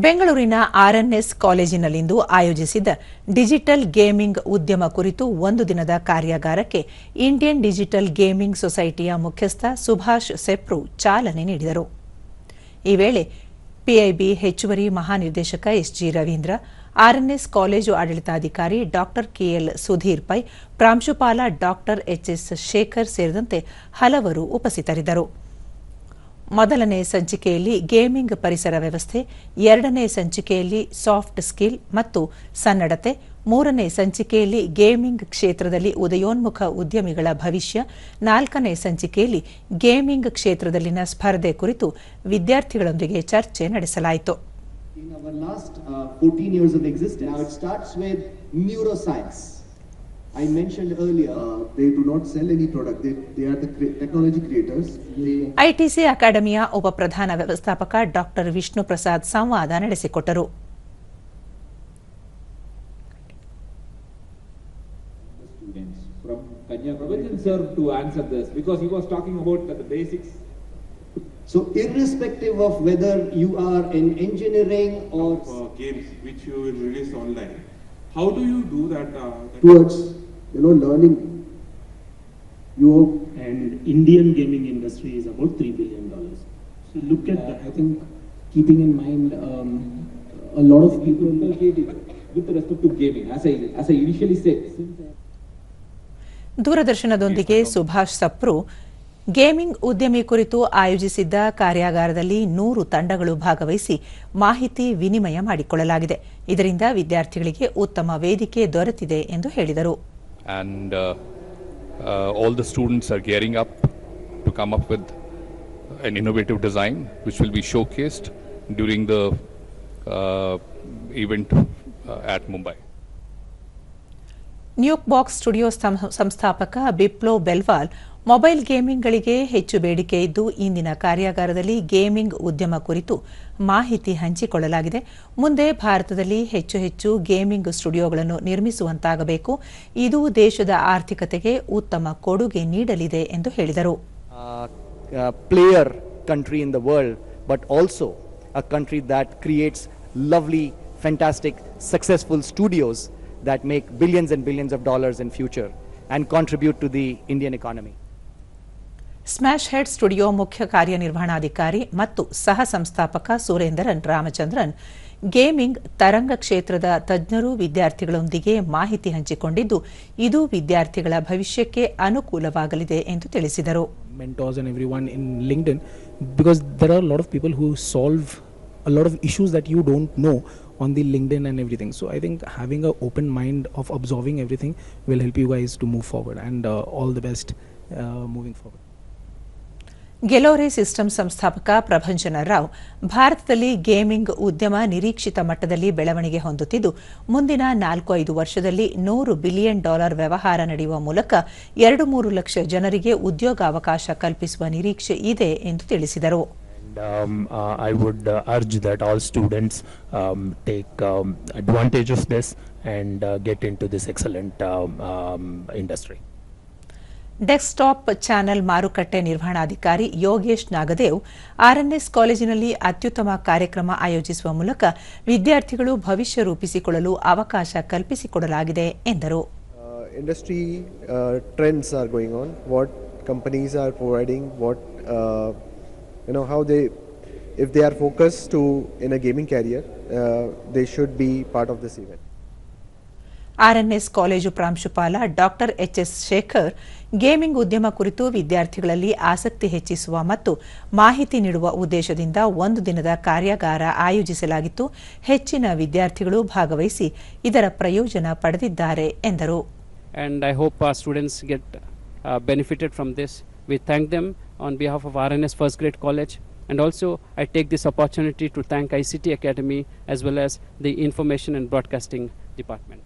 ಬೆಂಗಳೂರಿನ ಆರ್ಎನ್ಎಸ್ ಕಾಲೇಜಿನಲ್ಲಿಂದು ಆಯೋಜಿಸಿದ್ದ digital gaming ಉದ್ಯಮ ಕುರಿತು ಒಂದು ದಿನದ ಕಾರ್ಯಾಗಾರಕ್ಕೆ ಇಂಡಿಯನ್ ಡಿಜಿಟಲ್ ಗೇಮಿಂಗ್ ಸೊಸೈಟಿಯ ಮುಖ್ಯಸ್ಥ ಸುಭಾಷ್ ಸೆಪ್ರು ಚಾಲನೆ ನೀಡಿದರು. ಈ ವೇಳೆ ಪಿಐಬಿ ಹೆಚ್ಚುವರಿ ಮಹಾನಿರ್ದೇಶಕ ಎಸ್ಜಿ ರವೀಂದ್ರ, ಆರ್ಎನ್ಎಸ್ ಕಾಲೇಜು ಆಡಳಿತಾಧಿಕಾರಿ ಡಾ ಕೆಎಲ್ ಸುಧೀರ್ ಪೈ, ಪ್ರಾಂಶುಪಾಲ ಡಾ ಎಚ್ಎಸ್ ಶೇಖರ್ ಸೇರಿದಂತೆ ಹಲವರು ಉಪಸ್ಥಿತರಿದ್ದರು. ಮೊದಲನೇ ಸಂಚಿಕೆಯಲ್ಲಿ ಗೇಮಿಂಗ್ ಪರಿಸರ ವ್ಯವಸ್ಥೆ, ಎರಡನೇ ಸಂಚಿಕೆಯಲ್ಲಿ ಸಾಫ್ಟ್ ಸ್ಕಿಲ್ ಮತ್ತು ಸನ್ನಡತೆ, ಮೂರನೇ ಸಂಚಿಕೆಯಲ್ಲಿ ಗೇಮಿಂಗ್ ಕ್ಷೇತ್ರದಲ್ಲಿ ಉದಯೋನ್ಮುಖ ಉದ್ಯಮಿಗಳ ಭವಿಷ್ಯ, ನಾಲ್ಕನೇ ಸಂಚಿಕೆಯಲ್ಲಿ ಗೇಮಿಂಗ್ ಕ್ಷೇತ್ರದಲ್ಲಿನ ಸ್ಪರ್ಧೆ ಕುರಿತು ವಿದ್ಯಾರ್ಥಿಗಳೊಂದಿಗೆ ಚರ್ಚೆ ನಡೆಸಲಾಯಿತು. In our last 14 years of existence, now it starts with neuroscience. I mentioned earlier, they do not sell any product. They are the technology creators. ITC ಅಕಾಡೆಮಿಯ ಉಪಪ್ರಧಾನ ವ್ಯವಸ್ಥಾಪಕ ಡಾ ವಿಷ್ಣು ಪ್ರಸಾದ್ ಸಂವಾದ ನಡೆಸಿಕೊಟ್ಟರು. From Kanya sir to answer this, because he was talking about the basics. So irrespective of whether you are in engineering or games which you will release online, how do you do that? Towards learning. And Indian gaming industry is about $3 billion. So look at that. I think keeping in mind a lot of people with respect to gaming, as I initially said. ದೂರದರ್ಶನದೊಂದಿಗೆ Subhash Sapru gaming ಉದ್ಯಮಿ ಕುರಿತು ಆಯೋಜಿಸಿದ್ದ ಕಾರ್ಯಾಗಾರದಲ್ಲಿ 100 ತಂಡಗಳು ಭಾಗವಹಿಸಿ ಮಾಹಿತಿ ವಿನಿಮಯ ಮಾಡಿಕೊಳ್ಳಲಾಗಿದೆ. ಇದರಿಂದ ವಿದ್ಯಾರ್ಥಿಗಳಿಗೆ ಉತ್ತಮ ವೇದಿಕೆ ದೊರೆತಿದೆ ಎಂದು ಹೇಳಿದರು. And all the students are gearing up to come up with an innovative design which will be showcased during the event at Mumbai. Nuke Box Studio ಸಂಸ್ಥಾಪಕ ಬಿಪ್ಲೋ ಬೆಲ್ವಾಲ್, ಮೊಬೈಲ್ ಗೇಮಿಂಗ್ಗಳಿಗೆ ಹೆಚ್ಚು ಬೇಡಿಕೆ ಇದ್ದು ಇಂದಿನ ಕಾರ್ಯಾಗಾರದಲ್ಲಿ ಗೇಮಿಂಗ್ ಉದ್ಯಮ ಕುರಿತು ಮಾಹಿತಿ ಹಂಚಿಕೊಳ್ಳಲಾಗಿದೆ. ಮುಂದೆ ಭಾರತದಲ್ಲಿ ಹೆಚ್ಚು ಗೇಮಿಂಗ್ ಸ್ಟುಡಿಯೋಗಳನ್ನು ನಿರ್ಮಿಸುವಂತಾಗಬೇಕು. ಇದು ದೇಶದ ಆರ್ಥಿಕತೆಗೆ ಉತ್ತಮ ಕೊಡುಗೆ ನೀಡಲಿದೆ ಎಂದು ಹೇಳಿದರು. Player country in the world, but also a country that creates lovely, fantastic, successful studios that make billions and billions of dollars in future and contribute to the Indian economy. Smash head studio ಮುಖ್ಯ ಕಾರ್ಯನಿರ್ವಹಣಾಧಿಕಾರಿ ಮತ್ತು ಸಹ ಸಂಸ್ಥಾಪಕ ಸುರೇಂದರನ್ Ramachandran, gaming ತರಂಗ ಕ್ಷೇತ್ರದ ತಜ್ಞರು ವಿದ್ಯಾರ್ಥಿಗಳೊಂದಿಗೆ ಮಾಹಿತಿ ಹಂಚಿಕೊಂಡಿದ್ದು ಇದು ವಿದ್ಯಾರ್ಥಿಗಳ ಭವಿಷ್ಯಕ್ಕೆ ಅನುಕೂಲವಾಗಲಿದೆ ಎಂದು ತಿಳಿಸಿದರು. Mentors and everyone in LinkedIn, because there are a lot of people who solve a lot of issues that you don't know on the LinkedIn and everything. So I think having an open mind of absorbing everything will help you guys to move forward, and all the best moving forward. Galore System ಸಂಸ್ಥಾಪಕ ಪ್ರಭಂಜನ ರಾವ್, ಭಾರತದಲ್ಲಿ gaming ಉದ್ಯಮ ನಿರೀಕ್ಷಿತ ಮಟ್ಟದಲ್ಲಿ ಬೆಳವಣಿಗೆ ಹೊಂದುತ್ತಿದ್ದು ಮುಂದಿನ 4-5 ವರ್ಷದಲ್ಲಿ $100 billion ವ್ಯವಹಾರ ನಡೆಯುವ ಮೂಲಕ 2-3 ಲಕ್ಷ ಜನರಿಗೆ ಉದ್ಯೋಗಾವಕಾಶ ಕಲ್ಪಿಸುವ ನಿರೀಕ್ಷೆ ಇದೆ ಎಂದು ತಿಳಿಸಿದರು. I would urge that all students take advantage of this and get into this excellent industry. Desktop channel ಮಾರುಕಟ್ಟೆ ನಿರ್ವಹಣಾಧಿಕಾರಿ ಯೋಗೇಶ್ ನಾಗದೇವ್, ಆರ್ಎನ್ಎಸ್ ಕಾಲೇಜಿನಲ್ಲಿ ಅತ್ಯುತ್ತಮ ಕಾರ್ಯಕ್ರಮ ಆಯೋಜಿಸುವ ಮೂಲಕ ವಿದ್ಯಾರ್ಥಿಗಳು ಭವಿಷ್ಯ ರೂಪಿಸಿಕೊಳ್ಳಲು ಅವಕಾಶ ಕಲ್ಪಿಸಿಕೊಡಲಾಗಿದೆ ಎಂದರು. Industry trends are going on. What companies are providing, what how they, if they are focused to in a gaming career, they should be part of this event. RNS college ಪ್ರಾಂಶುಪಾಲ ಡಾ ಎಚ್ಎಸ್ ಶೇಖರ್, ಗೇಮಿಂಗ್ ಉದ್ಯಮ ಕುರಿತು ವಿದ್ಯಾರ್ಥಿಗಳಲ್ಲಿ ಆಸಕ್ತಿ ಹೆಚ್ಚಿಸುವ ಮತ್ತು ಮಾಹಿತಿ ನೀಡುವ ಉದ್ದೇಶದಿಂದ ಒಂದು ದಿನದ ಕಾರ್ಯಾಗಾರ ಆಯೋಜಿಸಲಾಗಿತ್ತು. ಹೆಚ್ಚಿನ ವಿದ್ಯಾರ್ಥಿಗಳು ಭಾಗವಹಿಸಿ ಇದರ ಪ್ರಯೋಜನ ಪಡೆದಿದ್ದಾರೆ ಎಂದರು. And I hope our students get benefited from this. We thank them on behalf of RNS First Grade College, and also I take this opportunity to thank ICT Academy as well as the Information and Broadcasting Department.